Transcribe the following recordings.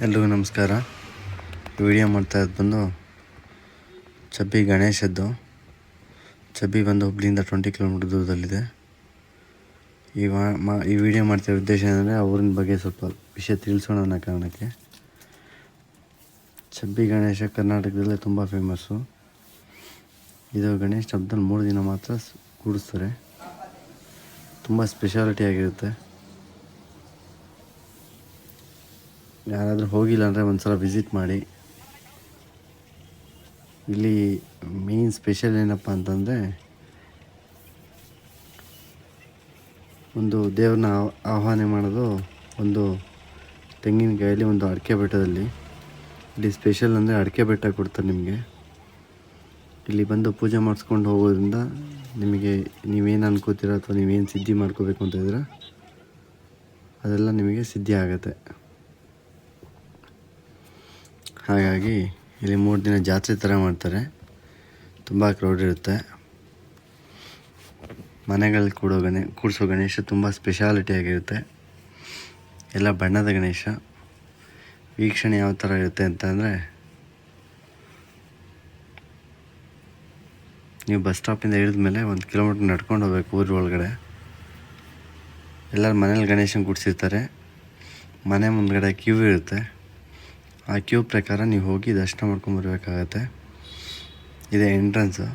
ಎಲ್ರಿಗೂ ನಮಸ್ಕಾರ. ವಿಡಿಯೋ ಮಾಡ್ತಾಯಿದ್ದು ಬಂದು ಚಬ್ಬಿ ಗಣೇಶದ್ದು. ಚಬ್ಬಿ ಬಂದು ಹುಬ್ಳಿಯಿಂದ 20 ಕಿಲೋಮೀಟರ್ ದೂರದಲ್ಲಿದೆ. ಈ ವಿಡಿಯೋ ಮಾಡ್ತಿರೋ ಉದ್ದೇಶ ಏನಂದರೆ ಆ ಊರಿನ ಬಗ್ಗೆ ಸ್ವಲ್ಪ ವಿಷಯ ತಿಳಿಸೋಣ ಅನ್ನೋ ಕಾರಣಕ್ಕೆ. ಚಬ್ಬಿ ಗಣೇಶ ಕರ್ನಾಟಕದಲ್ಲೇ ತುಂಬ ಫೇಮಸ್ಸು. ಇದು ಗಣೇಶ ಹಬ್ಬದಲ್ಲಿ 3 ದಿನ ಮಾತ್ರ ಕೂಡಿಸ್ತಾರೆ. ತುಂಬ ಸ್ಪೆಷಾಲಿಟಿ ಆಗಿರುತ್ತೆ. ಯಾರಾದರೂ ಹೋಗಿಲ್ಲ ಅಂದರೆ ಒಂದು ಸಲ ವಿಸಿಟ್ ಮಾಡಿ. ಇಲ್ಲಿ ಮೇನ್ ಸ್ಪೆಷಲ್ ಏನಪ್ಪ ಅಂತಂದರೆ, ಒಂದು ದೇವ್ರನ್ನ ಆಹ್ವಾನ ಮಾಡೋದು ಒಂದು ತೆಂಗಿನಕಾಯಲ್ಲಿ, ಒಂದು ಅಡಿಕೆ ಬೆಟ್ಟದಲ್ಲಿ. ಇಲ್ಲಿ ಸ್ಪೆಷಲ್ ಅಂದರೆ ಅಡಿಕೆ ಬೆಟ್ಟ ಕೊಡ್ತಾರೆ ನಿಮಗೆ. ಇಲ್ಲಿ ಬಂದು ಪೂಜೆ ಮಾಡಿಸ್ಕೊಂಡು ಹೋಗೋದ್ರಿಂದ ನಿಮಗೆ ನೀವೇನು ಅನ್ಕೋತೀರ ಅಥವಾ ನೀವೇನು ಸಿದ್ಧಿ ಮಾಡ್ಕೋಬೇಕು ಅಂತ ಇದ್ದೀರ ಅದೆಲ್ಲ ನಿಮಗೆ ಸಿದ್ಧಿ ಆಗುತ್ತೆ. ಹಾಗಾಗಿ ಇಲ್ಲಿ 3 ದಿನ ಜಾತ್ರೆ ಥರ ಮಾಡ್ತಾರೆ. ತುಂಬ ಕ್ರೌಡ್ ಇರುತ್ತೆ. ಮನೆಗಳಲ್ಲಿ ಕೂಡಿಸೋ ಗಣೇಶ ತುಂಬ ಸ್ಪೆಷಾಲಿಟಿ ಆಗಿರುತ್ತೆ. ಎಲ್ಲ ಬಣ್ಣದ ಗಣೇಶ. ವೀಕ್ಷಣೆ ಯಾವ ಥರ ಇರುತ್ತೆ ಅಂತಂದರೆ, ನೀವು ಬಸ್ ಸ್ಟಾಪಿಂದ ಇಳಿದ ಮೇಲೆ 1 ಕಿಲೋಮೀಟ್ರ್ ನಡ್ಕೊಂಡು ಹೋಗ್ಬೇಕು ಊರ ಒಳಗಡೆ. ಎಲ್ಲರ ಮನೇಲಿ ಗಣೇಶನ ಕೂಡಿಸಿರ್ತಾರೆ. ಮನೆ ಮುಂದ್ಗಡೆ ಕ್ಯೂ ಇರುತ್ತೆ. ಆ ಕ್ಯೂ ಪ್ರಕಾರ ನೀವು ಹೋಗಿ ದರ್ಶನ ಮಾಡ್ಕೊಂಬರ್ಬೇಕಾಗತ್ತೆ. ಇದೆ ಎಂಟ್ರೆನ್ಸು.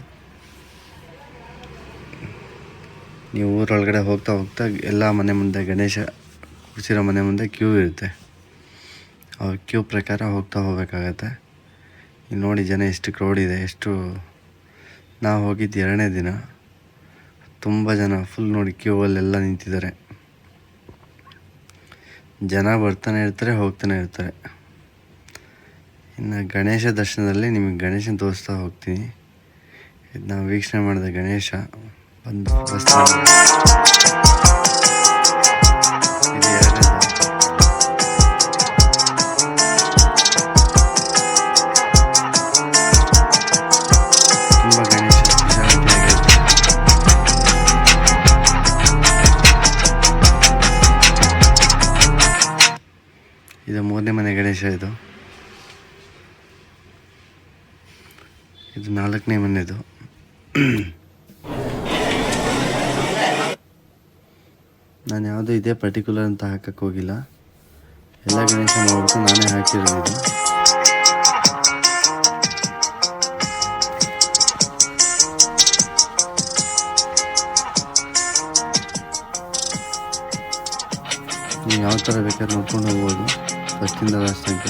ನೀವು ಊರೊಳಗಡೆ ಹೋಗ್ತಾ ಎಲ್ಲ ಮನೆ ಮುಂದೆ ಗಣೇಶ ಕೂರಿಸಿರೋ ಮನೆ ಮುಂದೆ ಕ್ಯೂ ಇರುತ್ತೆ. ಆ ಕ್ಯೂ ಪ್ರಕಾರ ಹೋಗಬೇಕಾಗತ್ತೆ. ಇಲ್ಲಿ ನೋಡಿ ಜನ ಎಷ್ಟು ಕ್ರೌಡ್ ಇದೆ. ನಾವು ಹೋಗಿದ್ದು 2ನೇ ದಿನ. ತುಂಬ ಜನ ಫುಲ್ ನೋಡಿ ಕ್ಯೂವಲ್ಲೆಲ್ಲ ನಿಂತಿದ್ದಾರೆ. ಜನ ಬರ್ತಾನೆ ಇರ್ತಾರೆ, ಹೋಗ್ತಾನೆ ಇರ್ತಾರೆ. ಇನ್ನು ಗಣೇಶ ದರ್ಶನದಲ್ಲಿ ನಿಮಗೆ ಗಣೇಶನ ತೋರಿಸ್ತಾ ಹೋಗ್ತೀನಿ. ಇದು ನಾವು ವೀಕ್ಷಣೆ ಮಾಡಿದ ಗಣೇಶ ಬಂದು ತುಂಬ ಗಣೇಶ ಸ್ಪೆಷಾಲಿಟಿ ಆಗಿರುತ್ತೆ. ಇದು 3ನೇ ಮನೆ ಗಣೇಶ. ಇದು 4ನೇ ಮನೆದು. ನಾನು ಯಾವುದೂ ಇದೇ ಪರ್ಟಿಕ್ಯುಲರ್ ಅಂತ ಹಾಕಕ್ಕೆ ಹೋಗಿಲ್ಲ. ಎಲ್ಲ ಗಣೇಶ ಮಾಡ್ಬಿಟ್ಟು ನಾನೇ ಹಾಕಿರೋದು. ನೀವು ಯಾವ ಥರ ಬೇಕಾದ್ರೆ ನೋಡ್ಕೊಂಡು ಹೋಗ್ಬೋದು ಫಸ್ಟಿಂದ ಲಾಸ್ಟ್ ತನಕ.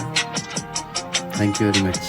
Thank you very much.